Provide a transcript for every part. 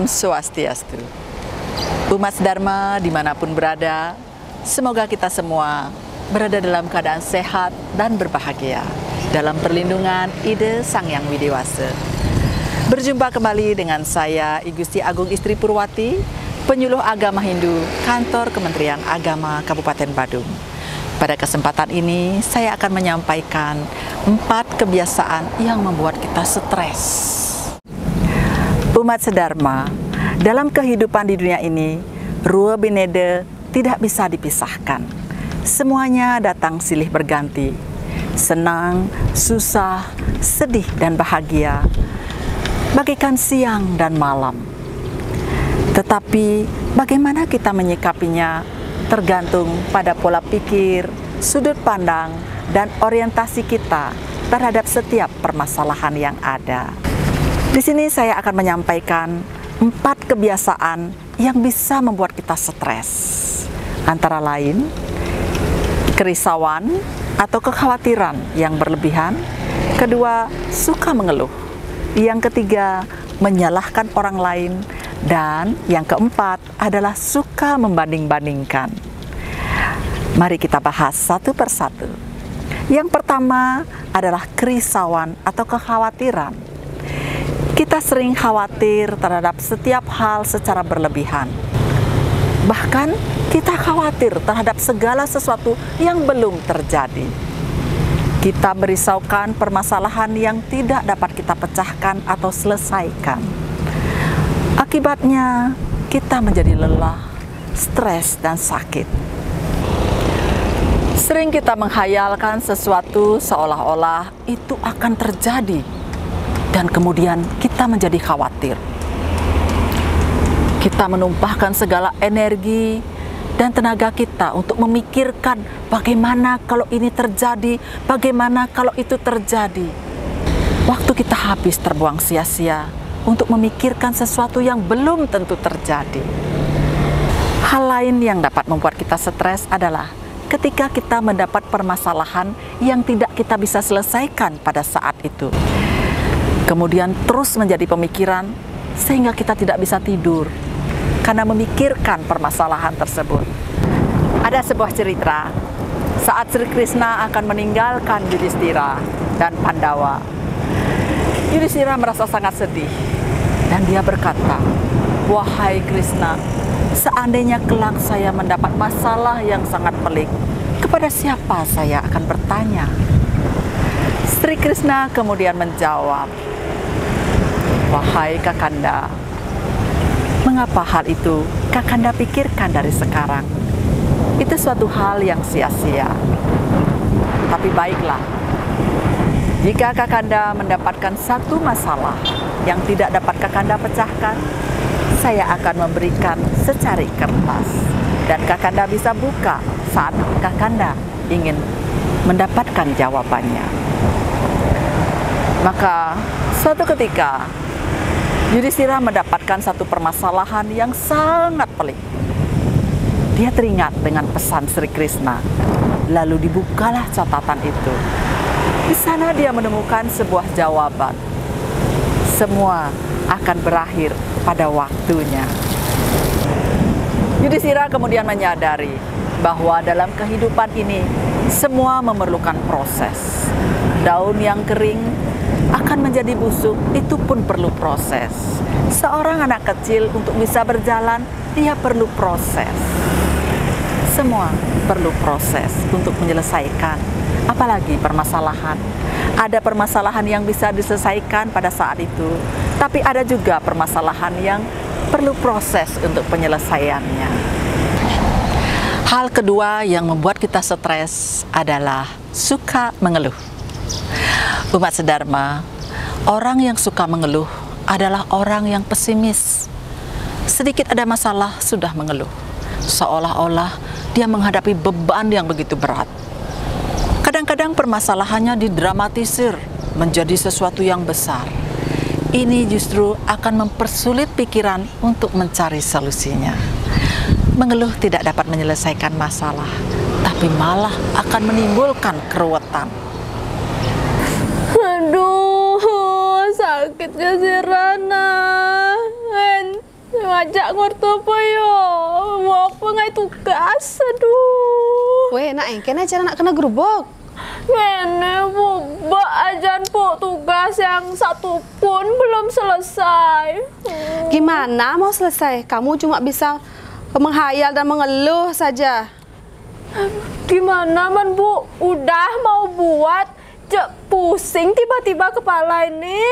Swastiastu. Umat Dharma dimanapun berada, semoga kita semua berada dalam keadaan sehat dan berbahagia dalam perlindungan Ide Sang Hyang Widi Wasa. Berjumpa kembali dengan saya, I Gusti Agung Istri Purwati, penyuluh agama Hindu, Kantor Kementerian Agama Kabupaten Badung. Pada kesempatan ini, saya akan menyampaikan 4 kebiasaan yang membuat kita stres. Umat sedharma, dalam kehidupan di dunia ini, rua binede tidak bisa dipisahkan. Semuanya datang silih berganti. Senang, susah, sedih, dan bahagia, bagaikan siang dan malam. Tetapi bagaimana kita menyikapinya tergantung pada pola pikir, sudut pandang, dan orientasi kita terhadap setiap permasalahan yang ada. Di sini saya akan menyampaikan 4 kebiasaan yang bisa membuat kita stres. Antara lain, kerisauan atau kekhawatiran yang berlebihan. Kedua, suka mengeluh. Yang ketiga, menyalahkan orang lain. Dan yang keempat adalah suka membanding-bandingkan. Mari kita bahas satu persatu. Yang pertama adalah kerisauan atau kekhawatiran. Kita sering khawatir terhadap setiap hal secara berlebihan. Bahkan kita khawatir terhadap segala sesuatu yang belum terjadi. Kita merisaukan permasalahan yang tidak dapat kita pecahkan atau selesaikan. Akibatnya, kita menjadi lelah, stres, dan sakit. Sering kita menghayalkan sesuatu seolah-olah itu akan terjadi, dan kemudian kita menjadi khawatir. Kita menumpahkan segala energi dan tenaga kita untuk memikirkan bagaimana kalau ini terjadi, bagaimana kalau itu terjadi. Waktu kita habis terbuang sia-sia untuk memikirkan sesuatu yang belum tentu terjadi. Hal lain yang dapat membuat kita stres adalah ketika kita mendapat permasalahan yang tidak kita bisa selesaikan pada saat itu. Kemudian terus menjadi pemikiran sehingga kita tidak bisa tidur karena memikirkan permasalahan tersebut. Ada sebuah cerita saat Sri Krishna akan meninggalkan Yudhishthira dan Pandawa. Yudhishthira merasa sangat sedih dan dia berkata, "Wahai Krishna, seandainya kelak saya mendapat masalah yang sangat pelik, kepada siapa saya akan bertanya?" Sri Krishna kemudian menjawab, "Wahai Kakanda, mengapa hal itu Kakanda pikirkan dari sekarang? Itu suatu hal yang sia-sia. Tapi baiklah, jika Kakanda mendapatkan satu masalah yang tidak dapat Kakanda pecahkan, saya akan memberikan secari kertas dan Kakanda bisa buka saat Kakanda ingin mendapatkan jawabannya." Maka suatu ketika Yudhishthira mendapatkan satu permasalahan yang sangat pelik. Dia teringat dengan pesan Sri Krishna, lalu dibukalah catatan itu. Di sana dia menemukan sebuah jawaban. Semua akan berakhir pada waktunya. Yudhishthira kemudian menyadari bahwa dalam kehidupan ini semua memerlukan proses. Daun yang kering akan menjadi busuk, itu pun perlu proses. Seorang anak kecil untuk bisa berjalan, dia perlu proses. Semua perlu proses untuk menyelesaikan, apalagi permasalahan. Ada permasalahan yang bisa diselesaikan pada saat itu, tapi ada juga permasalahan yang perlu proses untuk penyelesaiannya. Hal kedua yang membuat kita stres adalah suka mengeluh. Umat sedharma, orang yang suka mengeluh adalah orang yang pesimis. Sedikit ada masalah sudah mengeluh, seolah-olah dia menghadapi beban yang begitu berat. Kadang-kadang permasalahannya didramatisir menjadi sesuatu yang besar. Ini justru akan mempersulit pikiran untuk mencari solusinya. Mengeluh tidak dapat menyelesaikan masalah, tapi malah akan menimbulkan keruwetan. Aduh, sakit gak sih Rana? ngajak ngorto apa ya? Mau apa ngai tugas? Aduh. Weh, nak engken aja nak kena gerubuk. Ngene bu, ajan bu tugas yang satu pun belum selesai. Gimana mau selesai? Kamu cuma bisa menghayal dan mengeluh saja. Gimana man bu? Udah mau buat, pusing tiba-tiba kepala ini.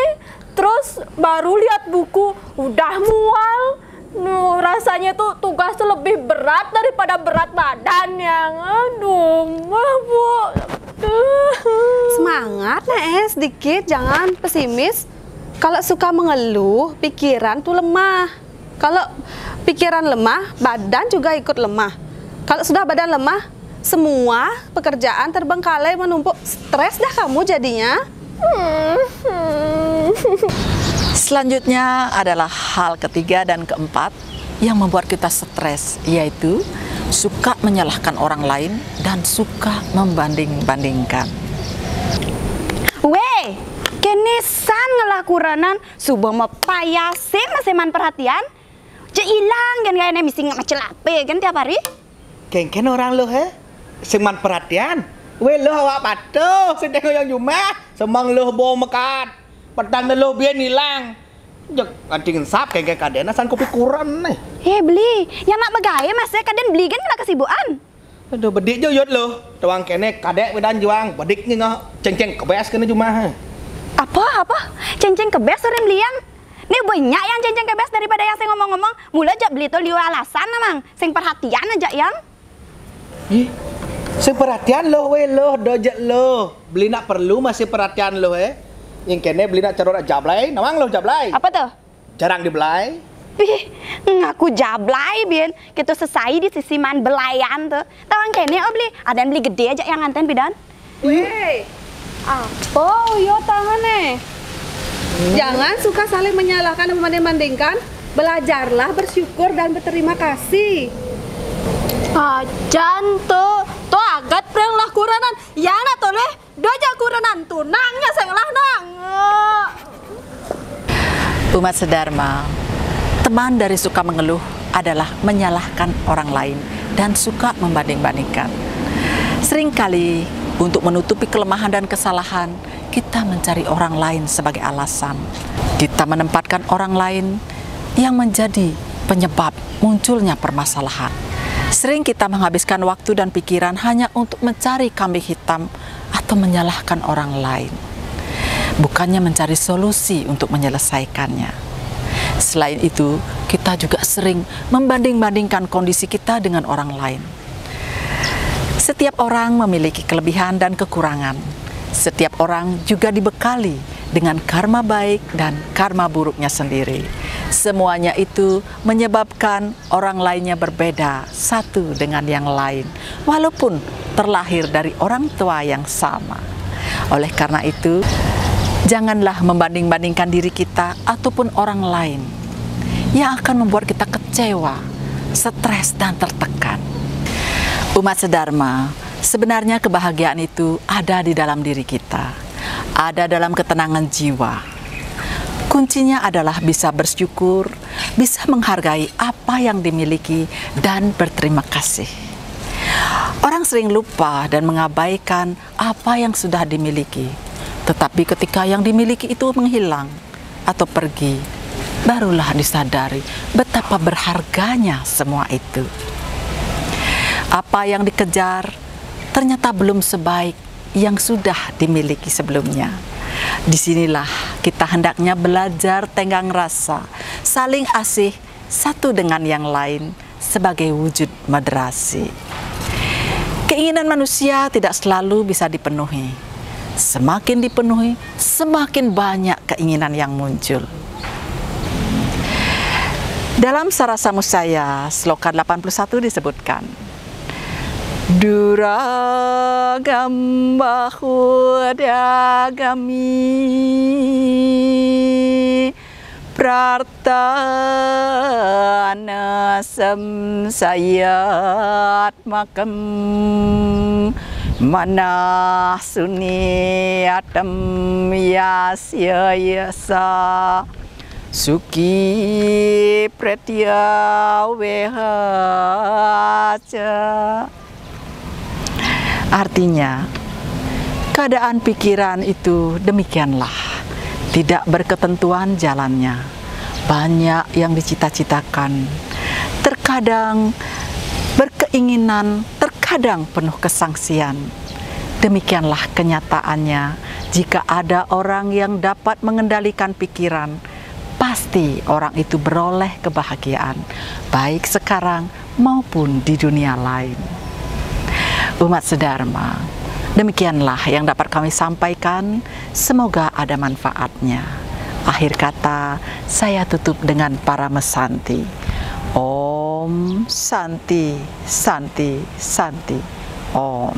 Terus baru lihat buku, udah mual. Rasanya tuh tugas lebih berat daripada berat badan yang aduh, bu. Semangat nak sedikit, jangan pesimis. Kalau suka mengeluh, pikiran tuh lemah. Kalau pikiran lemah, badan juga ikut lemah. Kalau sudah badan lemah, semua pekerjaan terbengkalai menumpuk. Stres dah kamu jadinya. Selanjutnya adalah hal ketiga dan keempat yang membuat kita stres, yaitu suka menyalahkan orang lain dan suka membanding-bandingkan. Weh, kenisan ngelakuranan subuh mepayase masih man perhatian. Je ilang kan kayaknya mesti macam apa kan tiap hari. Kengken orang lo seman perhatian. Weh lo awak patuh sedang yang cuma semang lo bawa mekat. Pedang lo biar hilang. Jak anjing sap kayak kadena san kopi kurang nih. Beli, yang nak begaya masih kadang beli kan nak kesibukan. Aduh bedik jo yot lo. Tuang kene kadek wedan juang bediknya ngah ceng-ceng kebes kena cuma. Apa? Ceng-ceng kebes sering belian. Nih banyak yang ceng-ceng kebes daripada yang saya ngomong-ngomong. Mula aja beli tuh liu alasan namang. Sing perhatian aja yang. Sing perhatian lo weh lo dojek lo. Beli nak perlu masih perhatian lo Yang kene beli nak carut jablay, namang lo jablay. Apa tuh? Jarang dibelai. Ngaku jablay bian. Kita selesai di sisi man belayan tuh. Tawang kene beli. Ada yang beli gede aja yang nganten bidan. Weh, apa yo tangan Jangan suka saling menyalahkan dan membanding-bandingkan. Belajarlah bersyukur dan berterima kasih. Ajan tuh agat preng lah kuranan. Ya na toleh, doja kuranan tuh nangnya senglah nang. Umat sedharma, teman dari suka mengeluh adalah menyalahkan orang lain dan suka membanding-bandingkan. Seringkali untuk menutupi kelemahan dan kesalahan, kita mencari orang lain sebagai alasan. Kita menempatkan orang lain yang menjadi penyebab munculnya permasalahan. Sering kita menghabiskan waktu dan pikiran hanya untuk mencari kambing hitam atau menyalahkan orang lain, bukannya mencari solusi untuk menyelesaikannya. Selain itu, kita juga sering membanding-bandingkan kondisi kita dengan orang lain. Setiap orang memiliki kelebihan dan kekurangan. Setiap orang juga dibekali dengan karma baik dan karma buruknya sendiri. Semuanya itu menyebabkan orang lainnya berbeda satu dengan yang lain, walaupun terlahir dari orang tua yang sama. Oleh karena itu, janganlah membanding-bandingkan diri kita ataupun orang lain yang akan membuat kita kecewa, stres, dan tertekan. Umat sedharma, sebenarnya kebahagiaan itu ada di dalam diri kita, ada dalam ketenangan jiwa. Kuncinya adalah bisa bersyukur, bisa menghargai apa yang dimiliki, dan berterima kasih. Orang sering lupa dan mengabaikan apa yang sudah dimiliki. Tetapi ketika yang dimiliki itu menghilang atau pergi, barulah disadari betapa berharganya semua itu. Apa yang dikejar ternyata belum sebaik yang sudah dimiliki sebelumnya. Disinilah kita hendaknya belajar tenggang rasa, saling asih satu dengan yang lain sebagai wujud moderasi. Keinginan manusia tidak selalu bisa dipenuhi. Semakin dipenuhi, semakin banyak keinginan yang muncul. Dalam Sarasa Musaya, sloka 81 disebutkan, Duragam bahudagami prartana samsayat makam manah suniatam yasya yasa Suki pretya wehaca. Artinya, keadaan pikiran itu demikianlah, tidak berketentuan jalannya, banyak yang dicita-citakan, terkadang berkeinginan, terkadang penuh kesangsian. Demikianlah kenyataannya. Jika ada orang yang dapat mengendalikan pikiran, pasti orang itu beroleh kebahagiaan, baik sekarang maupun di dunia lain. Umat sedharma, demikianlah yang dapat kami sampaikan. Semoga ada manfaatnya. Akhir kata, saya tutup dengan para mesanti. Om Santi, Santi, Santi. Om.